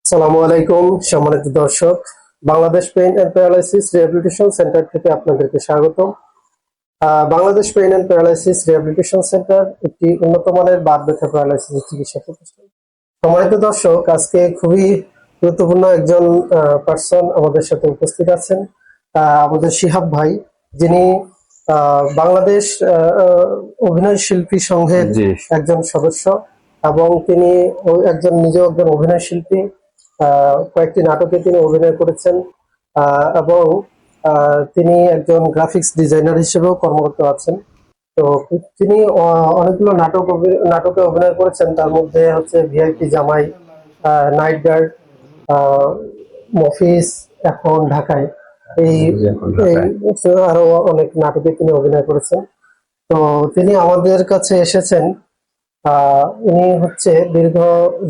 আসসালামু আলাইকুম সম্মানিত দর্শক, Bangladesh pain and paralysis rehabilitation centre থেকে আপনাদেরকে স্বাগতম। Bangladesh pain and paralysis rehabilitation centre একটি উন্নত মানের বাত ব্যথা প্যারালাইসিস চিকিৎসা প্রতিষ্ঠান। সম্মানিত দর্শক, আজকে খুবই গুরুত্বপূর্ণ একজন পার্সন আমাদের সাথে উপস্থিত আছেন, আমাদের শিহাব ভাই, যিনি বাংলাদেশ অভিনয় শিল্পী সংঘের একজন সদস্য এবং তিনি নিজেও একজন অভিনয় শিল্পী। কয়েকটি নাটকে তিনি অভিনয় করেছেন এবং তিনি একজন গ্রাফিক্স ডিজাইনার হিসেবেও কর্মরত আছেন। তো তিনি অনেকগুলো নাটকে অভিনয় করেছেন, তার মধ্যে হচ্ছে ভিআইপি জামাই, নাইট গার্ড, মফিস, এখন ঢাকায়, এই আরো অনেক নাটকে তিনি অভিনয় করেছেন। তো তিনি আমাদের কাছে এসেছেন। উনি হচ্ছে দীর্ঘ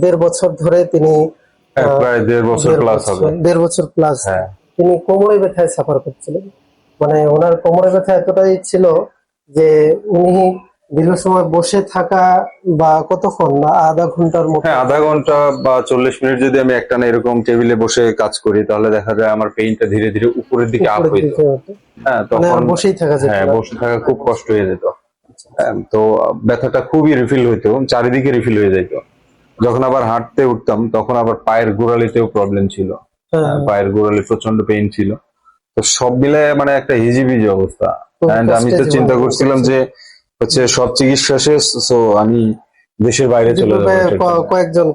1.5 বছর ধরে তিনি প্রায় 1.5 বছর প্লাস হবে। 1.5 বছর প্লাস তিনি কোমরে ব্যথায় সাফার করছিলেন। মানে ওনার কোমরে ব্যথা এতটাই ছিল যে উনি দীর্ঘ সময় বসে থাকা বা কতক্ষণ না আধা ঘন্টার মতো, আধা ঘন্টা বা 40 মিনিট যদি আমি একটানা এরকম টেবিলে বসে কাজ করি তাহলে দেখা যায় আমার পেইনটা ধীরে ধীরে উপরের দিকে আপ হয়ে যেত। তখন বসেই থাকা যেত, বসে থাকা খুব কষ্ট হয়ে যেত। তো ব্যথাটা খুবই রিফিল হইতো, চারিদিকে রিফিল হয়ে যেত। যখন আবার হাঁটতে উঠতাম তখন আবার পায়ের গোড়ালিতেও প্রবলেম ছিল, পায়ের গোড়ালি প্রচন্ড পেইন ছিল। তো সব মিলে মানে একটা হিজিবিজি অবস্থা। আমি তো চিন্তা করছিলাম যে হচ্ছে সব চিকিৎসা শেষ, তো আমি দেশের বাইরে চলে যাবো।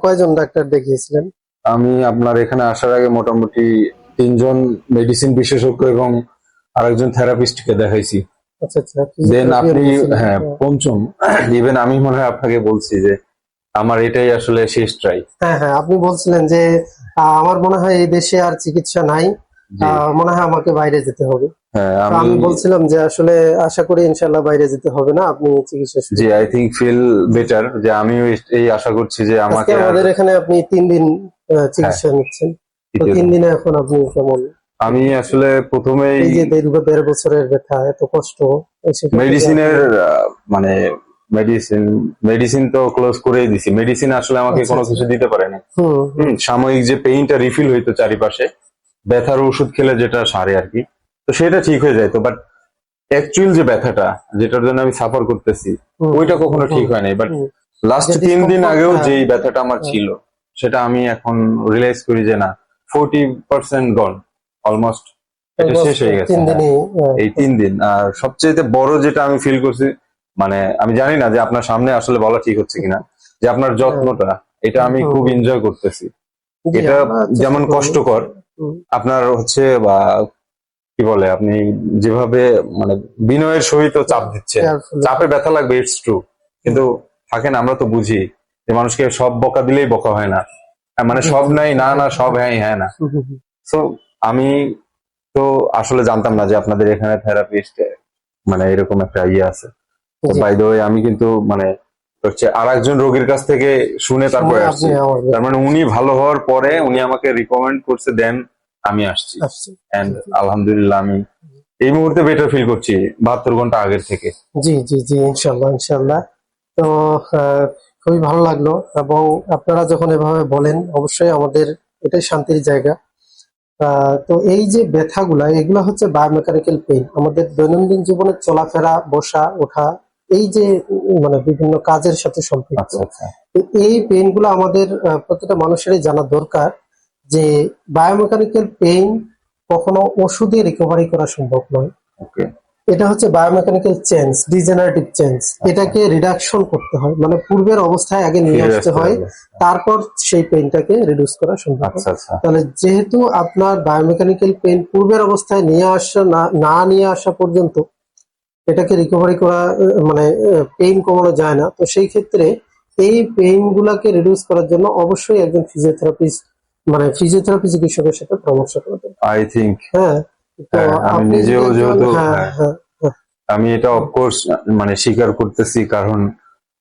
কয়জন ডাক্তার দেখিয়েছিলেন? আমি আপনার এখানে আসার আগে মোটামুটি 3জন মেডিসিন বিশেষজ্ঞ এবং আরেকজন থেরাপিস্টকে দেখাইছি। দেন আপনি পঞ্চম, ইভেন আমি মনে হয় আপনাকে বলছি যে আমার এটাই আসলে শেষ ট্রাই। হ্যাঁ, আপনি বলছিলেন যে আমার মনে হয় এই দেশে আর চিকিৎসা নাই, মনে হয় আমাকে বাইরে যেতে হবে। আমি বলছিলাম যে আসলে আশা করি ইনশাআল্লাহ বাইরে যেতে হবে না, আপনি চিকিৎসা জি আই থিংক ফিল বেটার, যে আমিও এই আশা করছি যে আমাকে আমাদের এখানে আপনি 3 দিন চিকিৎসা নিচ্ছেন। তো 3 দিনে এখন আপনি কেমন? আমি আসলে প্রথমেই এই যে দীর্ঘ 1.5 বছরের ব্যথা, এত কষ্ট, মেডিসিনের মানে মেডিসিন তো ক্লোজ করেই দিছি। মেডিসিন আসলে আমাকে কোনো কিছু দিতে পারে না। সাময়িক যে পেইনটা রিফিল হইতো চারিপাশে, ব্যথার ওষুধ খেলে যেটা সারে আর কি, তো সেটা ঠিক হয়ে যাইতো। বাট অ্যাকচুয়াল যে ব্যথাটা যেটার জন্য আমি সাফার করতেছি ওইটা কখনো ঠিক হয় নাই। বাট লাস্ট 3 দিন আগেও যেই ব্যথাটা আমার ছিল সেটা আমি এখন রিয়েলাইজ করি যে না, 40% গন, অলমোস্ট এটা শেষ হয়ে গেছে এই 3 দিন। আর সবচেয়ে বড় যেটা আমি ফিল করছি, মানে আমি জানি না যে আপনার সামনে আসলে বলা ঠিক হচ্ছে কিনা, যে আপনার যত্নটা, এটা আমি খুব এনজয় করতেছি। এটা যেমন কষ্টকর, আপনার হচ্ছে বা কি বলে, আপনি যেভাবে মানে বিনয়ের সহিত চাপ দিচ্ছেন, চাপে ব্যথা লাগবে, ইটস ট্রু। কিন্তু থাকেন, আমরা তো বুঝি যে মানুষকে সব বকা দিলেই বকা হয় না, মানে সব নাই না না, সব হ্যাঁ না। সো আমি তো আসলে জানতাম না যে আপনাদের এখানে থেরাপিস্ট মানে এরকম একটা ইয়ে আছে। বাই দ্য ওয়ে, আমি কিন্তু মানে হচ্ছে আরেকজন রোগীর কাছ থেকে শুনে তারপরে আসছি। তার মানে উনি ভালো হওয়ার পরে উনি আমাকে রিকমেন্ড করছে, দেন আমি আসছি। এন্ড আলহামদুলিল্লাহ আমি এই মুহূর্তে বেটার ফিল করছি 72 ঘন্টা আগের থেকে। জি জি জি, ইনশাল্লাহ। তো খুবই ভালো লাগলো, এবং আপনারা যখন এভাবে বলেন অবশ্যই আমাদের এটাই শান্তির জায়গা। তো এই যে ব্যথাগুলা, এগুলা হচ্ছে বায়োমেকানিক্যাল পেইন, আমাদের দৈনন্দিন জীবনে চলাফেরা, বসা, ওঠা, এই যে মানে বিভিন্ন কাজের সাথে সম্পৃক্ত। এই পেইন গুলো আমাদের প্রত্যেকটা মানুষেরই জানা দরকার যে বায়োমেকানিক্যাল পেইন কখনো ওষুধে রিকভারি করা সম্ভব নয়। এটা হচ্ছে বায়োমেকানিক্যাল চেঞ্জ, ডিজেনারেটিভ চেঞ্জ। এটাকে রিডাকশন করতে হয়, মানে পূর্বের অবস্থায় আগে নিয়ে আসতে হয়, তারপর সেই পেইনটাকে রিডিউস করা সম্ভব। তাহলে যেহেতু আপনার বায়োমেকানিক্যাল পেইন পূর্বের অবস্থায় নিয়ে আসা পর্যন্ত এটাকে রিকভারি করা মানে পেইন কমানো যায় না, তো সেই ক্ষেত্রে এই পেইন গুলাকে রিডিউস করার জন্য অবশ্যই একজন ফিজিওথেরাপি চিকিৎসকের সাথে পরামর্শ করতে হবে। আই থিংক আমি নিজেও যেহেতু আমি এটা অফকোর্স মানে স্বীকার করতেছি, কারণ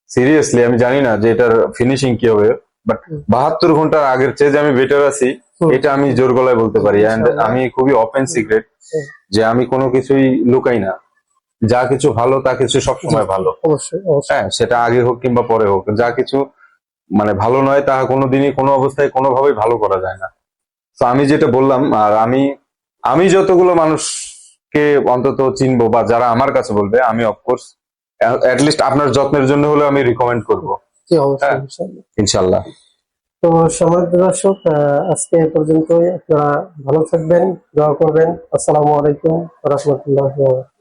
সিরিয়াসলি আমি জানি না যে এটার ফিনিশিং কি হবে, বাট 72 ঘন্টার আগের চেয়ে যে আমি বেটার আছি এটা আমি জোর গলায় বলতে পারি। এন্ড আমি খুবই ওপেন সিক্রেট যে আমি কোনো কিছুই লুকাই না, যা কিছু ভালো তা কিছু সবসময় ভালো। হ্যাঁ, সেটা আগে হোক কিংবা পরে হোক, যা কিছু মানে ভালো নয়, তাহা কোনোদিনই কোনো অবস্থায় কোনোভাবেই ভালো করা যায় না। তো আমি যেটা বললাম, আর আমি আমি যতগুলো মানুষকে অন্তত চিনবো বা যারা আমার কাছে বলবে, আমি অফকোর্স লিস্ট আপনার যত্নের জন্য হলেও আমি রিকমেন্ড করবো। জি অবশ্যই, হ্যাঁ, ইনশাআল্লাহ। ইনশাল্লাহ। তো সম্মানিত দর্শক, আজকে এ পর্যন্তই। আপনারা ভালো থাকবেন, দোয়া করবেন। আসসালামু আলাইকুম ওয়া রাহমাতুল্লাহি ওয়া বারাকাতুহু।